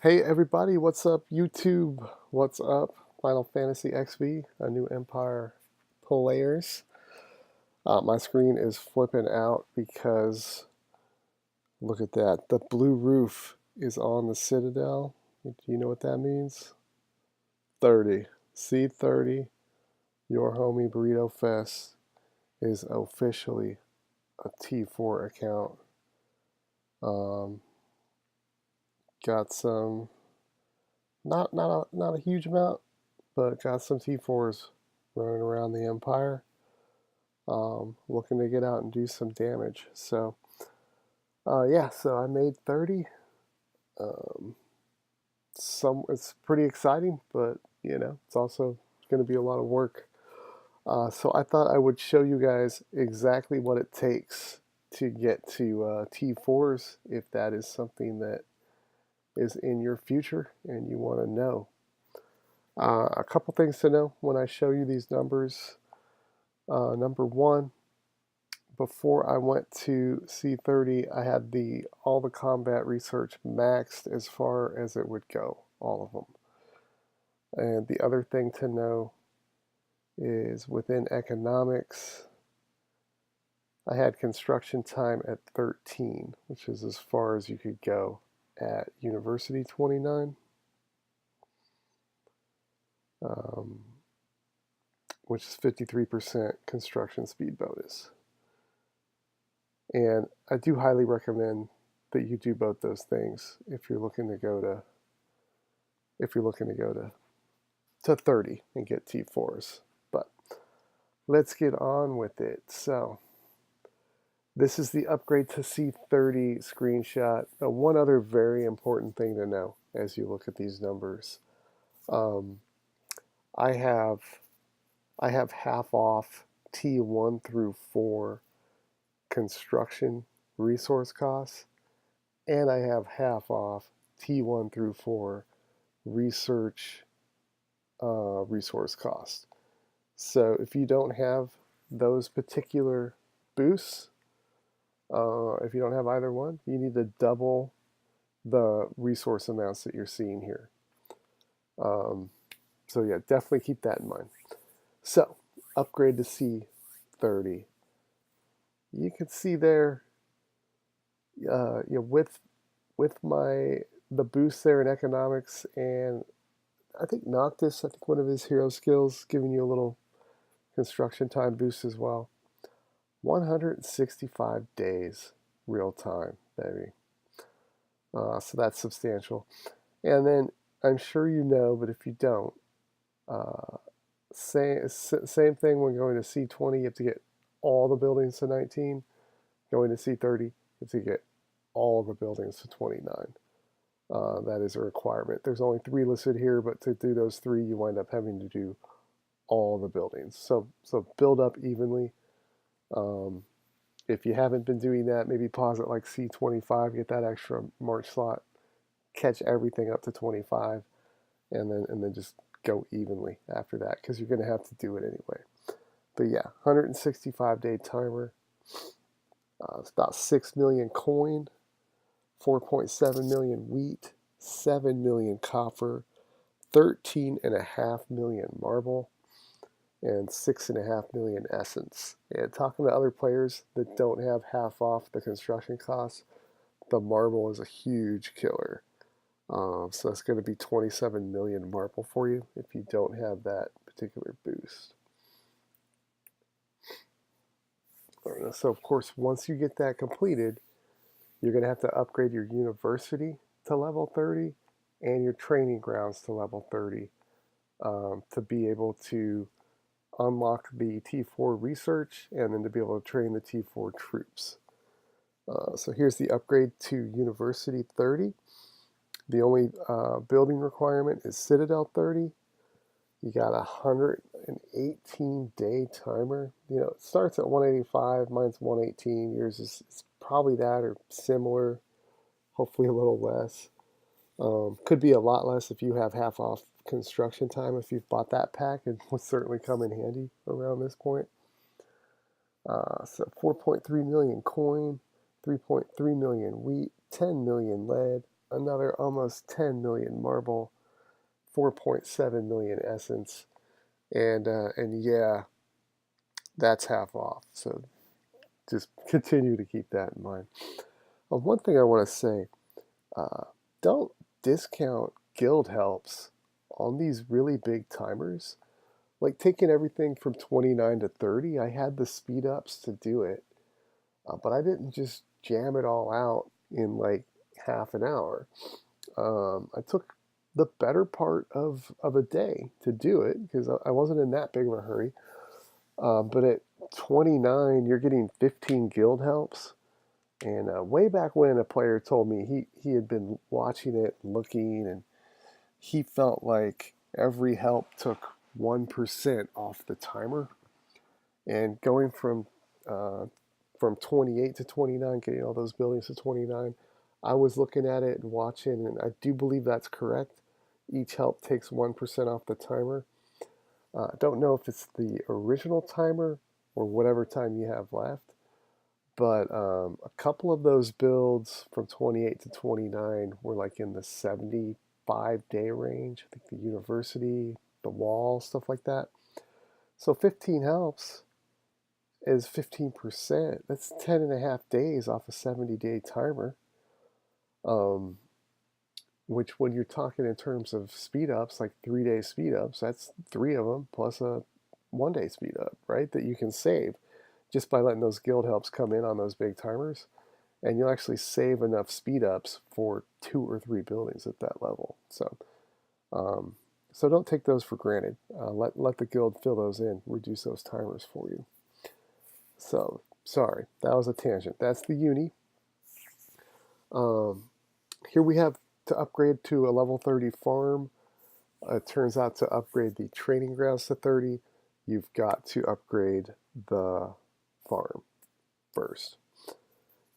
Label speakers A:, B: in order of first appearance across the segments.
A: Hey everybody, what's up YouTube? What's up Final Fantasy XV, a new Empire players. My screen is flipping out because look at that. The blue roof is on the Citadel. Do you know what that means? 30. C30, your homie Burrito Fest is officially a T4 account. Um, got some, not a huge amount, but got some T4s running around the Empire, looking to get out and do some damage. So, yeah, so I made 30. Um, it's pretty exciting, but it's also going to be a lot of work. So I thought I would show you guys exactly what it takes to get to T4s if that is something that is in your future and you want to know. A couple things to know when I show you these numbers. Number one, before I went to C30, I had all the combat research maxed as far as it would go, all of them. And the other thing to know is within economics, I had construction time at 13, which is as far as you could go at University 29, um, which is 53% construction speed bonus. And I do highly recommend that you do both those things if you're looking to go to 30 and get T4s. But let's get on with it. So this is the upgrade to C30 screenshot. One other very important thing to know as you look at these numbers. Um, I have half off T1 through 4 construction resource costs, and I have half off T1 through 4 research resource cost. So if you don't have those particular boosts, if you don't have either one, you need to double the resource amounts that you're seeing here. So yeah, definitely keep that in mind. So upgrade to C30. You can see there, with the boost there in economics, and I think Noctis, I think one of his hero skills, giving you a little construction time boost as well. 165 days real time, baby. So that's substantial. And then I'm sure you know, but if you don't, uh, same thing when going to C20, you have to get all the buildings to 19. Going to C30, you have to get all the buildings to 29. That is a requirement. There's only 3 listed here, but to do those 3, you wind up having to do all the buildings. So build up evenly. If you haven't been doing that, maybe pause at like C25, get that extra March slot, catch everything up to 25, and then just go evenly after that because you're going to have to do it anyway. But yeah, 165-day timer. It's about 6 million coin, 4.7 million wheat, 7 million copper, 13.5 million marble, and 6.5 million essence. And talking to other players that don't have half off the construction costs, the marble is a huge killer. So that's going to be 27 million marble for you if you don't have that particular boost. So of course, once you get that completed, you're going to have to upgrade your university to level 30 and your training grounds to level 30 to be able to unlock the T4 research and then to be able to train the T4 troops. So here's the upgrade to University 30. The only building requirement is Citadel 30. You got a 118-day timer. It starts at 185. Mine's 118. Yours is probably that or similar. Hopefully a little less. Could be a lot less if you have half off construction time. If you've bought that pack, it would certainly come in handy around this point. So 4.3 million coin, 3.3 million wheat, 10 million lead, another almost 10 million marble, 4.7 million essence, and yeah, that's half off. So just continue to keep that in mind. One thing I want to say, uh, don't discount guild helps on these really big timers. Like taking everything from 29 to 30, I had the speed ups to do it, but I didn't just jam it all out in like half an hour. I took the better part of a day to do it because I wasn't in that big of a hurry. But at 29, you're getting 15 guild helps. And way back when, a player told me he had been watching it, looking, and he felt like every help took 1% off the timer. And going from 28 to 29, getting all those buildings to 29, I was looking at it and watching, and I do believe that's correct. Each help takes 1% off the timer. I don't know if it's the original timer or whatever time you have left, but a couple of those builds from 28 to 29 were like in the 75-day range. I think the university, the wall, stuff like that. So 15 helps is 15%. That's 10 and a half days off a 70-day timer. Um, which when you're talking in terms of speed ups, like 3 day speed ups, that's three of them plus a 1 day speed up, right? That you can save just by letting those guild helps come in on those big timers. And you'll actually save enough speed ups for 2 or 3 buildings at that level. Um, so don't take those for granted. Let the guild fill those in, reduce those timers for you. So sorry, that was a tangent. That's the uni. Um, Here we have to upgrade to a level 30 farm. It turns out to upgrade the training grounds to 30, you've got to upgrade the farm first.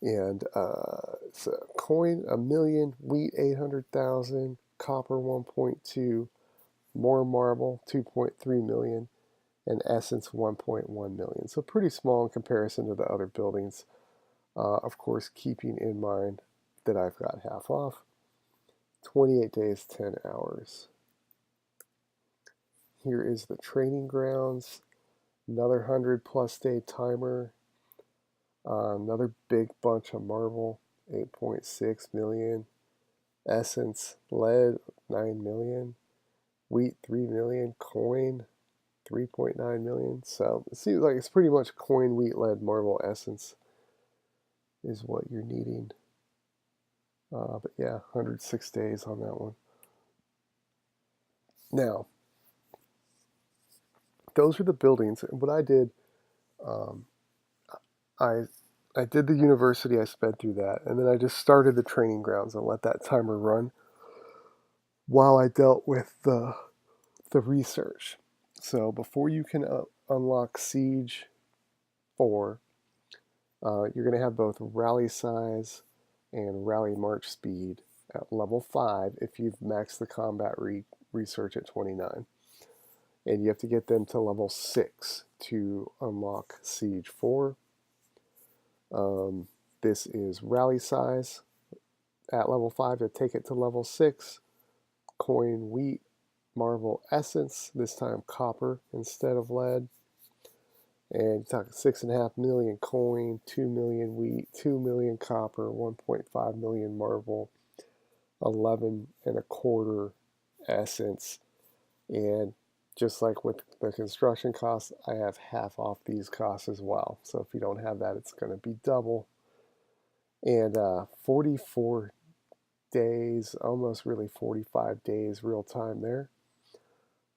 A: And so coin 1,000,000, wheat 800,000, copper 1.2, more marble 2.3 million, and essence 1.1 million. So pretty small in comparison to the other buildings. Of course, keeping in mind that I've got half off. 28 days, 10 hours. Here is the training grounds, another 100+ day timer, another big bunch of marble, 8.6 million, essence, lead, 9 million, wheat, 3 million, coin, 3.9 million. So it seems like it's pretty much coin, wheat, lead, marble, essence is what you're needing. But yeah, 106 days on that one. Now, those are the buildings. And what I did, um, I I did the university. I sped through that, and then I just started the training grounds and let that timer run while I dealt with the research. So before you can unlock Siege 4, you're going to have both rally size and rally march speed at level 5 if you've maxed the combat research at 29. And you have to get them to level 6 to unlock Siege 4. This is rally size at level 5 to take it to level 6. Coin, wheat, marble, essence, this time copper instead of lead. And you're talking 6.5 million coin, 2 million wheat, 2 million copper, 1.5 million marble, 11 and a quarter essence. And just like with the construction costs, I have half off these costs as well. So if you don't have that, it's going to be double. And 44 days, almost really 45 days real time there.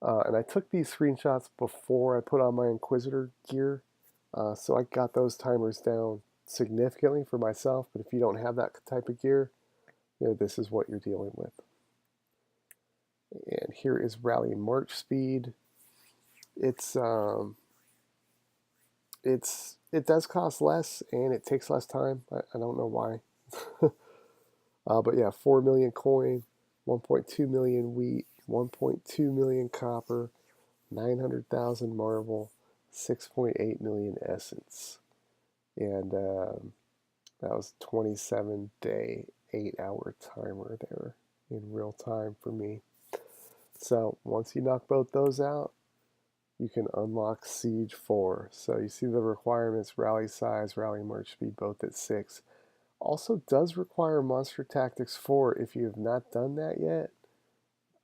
A: And I took these screenshots before I put on my Inquisitor gear, so I got those timers down significantly for myself. But if you don't have that type of gear, this is what you're dealing with. And here is rally march speed. It does cost less and it takes less time. I don't know why. But yeah, 4 million coin, 1.2 million wheat, 1.2 million copper, 900,000 marble, 6.8 million essence. And that was 27 day 8-hour timer there in real time for me. So once you knock both those out, you can unlock Siege 4. So you see the requirements: rally size, rally march speed, both at 6. Also does require Monster Tactics 4 if you have not done that yet.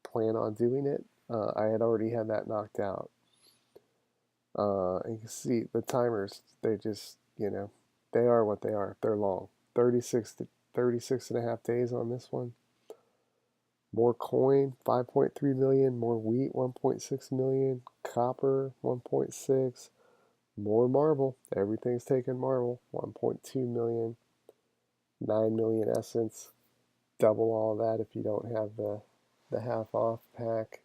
A: Plan on doing it. I had already had that knocked out. And you can see the timers, they just, they are what they are. They're long. 36 and a half days on this one. More coin, 5.3 million. More wheat, 1.6 million. Copper, 1.6. More marble. Everything's taking marble, 1.2 million. 9 million essence. Double all that if you don't have the half off pack.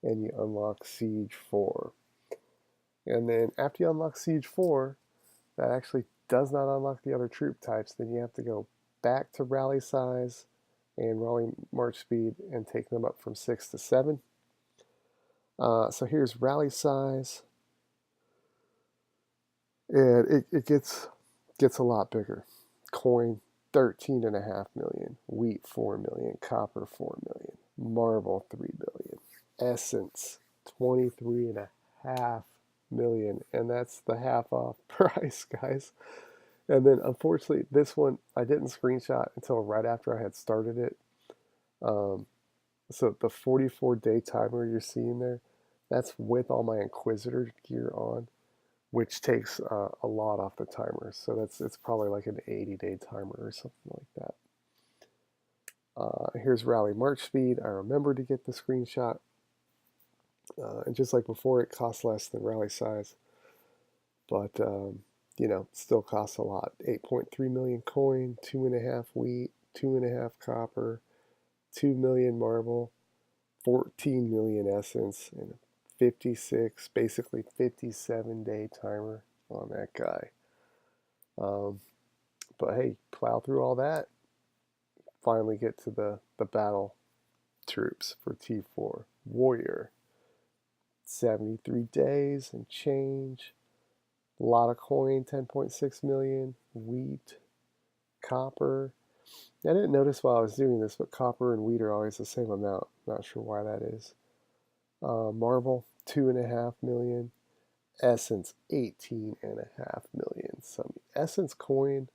A: And you unlock Siege 4. And then after you unlock Siege 4, that actually does not unlock the other troop types. Then you have to go back to rally size and rally march speed and take them up from 6 to 7. So here's rally size. And it gets a lot bigger. Coin, 13.5 million. Wheat, 4 million. Copper, 4 million. Marble, 3 billion. Essence, 23.5 million, and that's the half off price, guys. And then unfortunately this one I didn't screenshot until right after I had started it. So the 44-day timer you're seeing there, that's with all my Inquisitor gear on, which takes a lot off the timer. So it's probably like an 80-day timer or something like that. Here's rally march speed. I remember to get the screenshot. And just like before, it costs less than rally size, but still costs a lot. 8.3 million coin, 2.5 wheat, 2.5 copper, 2 million marble, 14 million essence, and basically 57-day timer on that guy. But hey, plow through all that, finally get to the battle troops for T4. Warrior. 73 days and change. A lot of coin, 10.6 million. Wheat, copper. I didn't notice while I was doing this, but copper and wheat are always the same amount. Not sure why that is. Marble, 2.5 million. Essence, 18.5 million. Some essence coin,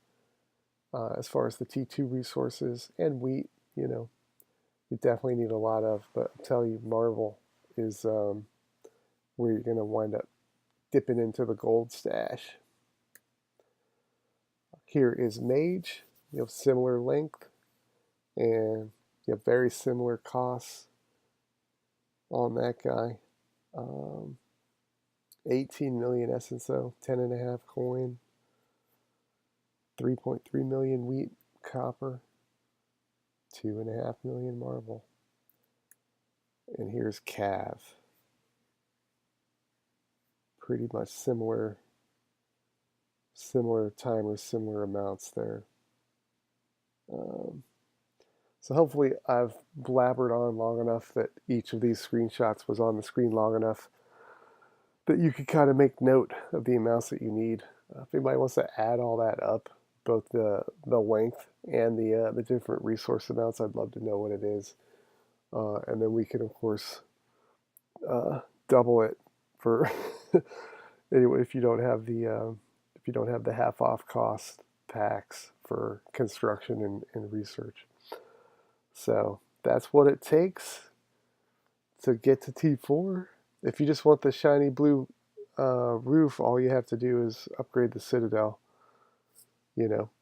A: as far as the T2 resources, and wheat, you definitely need a lot of, but I'll tell you, marble is where you're going to wind up dipping into the gold stash. Here is Mage. You have similar length and you have very similar costs on that guy. 18 million essence though, 10.5 coin, 3.3 million wheat, copper, 2.5 million marble. And here's Cav. Pretty much similar timers, similar amounts there. So hopefully I've blabbered on long enough that each of these screenshots was on the screen long enough that you could kind of make note of the amounts that you need. If anybody wants to add all that up, both the length and the different resource amounts, I'd love to know what it is. And then we can, of course, double it for anyway if you don't have the half off cost packs for construction and research. So that's what it takes to get to T4. If you just want the shiny blue roof, all you have to do is upgrade the Citadel.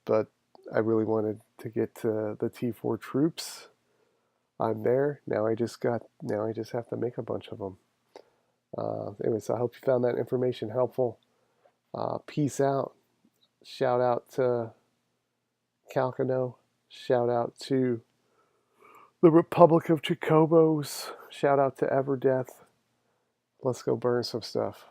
A: But I really wanted to get to the T4 troops. I'm there now. I just have to make a bunch of them. Anyways, I hope you found that information helpful. Peace out. Shout out to Calcano. Shout out to the Republic of Chocobos. Shout out to Everdeath. Let's go burn some stuff.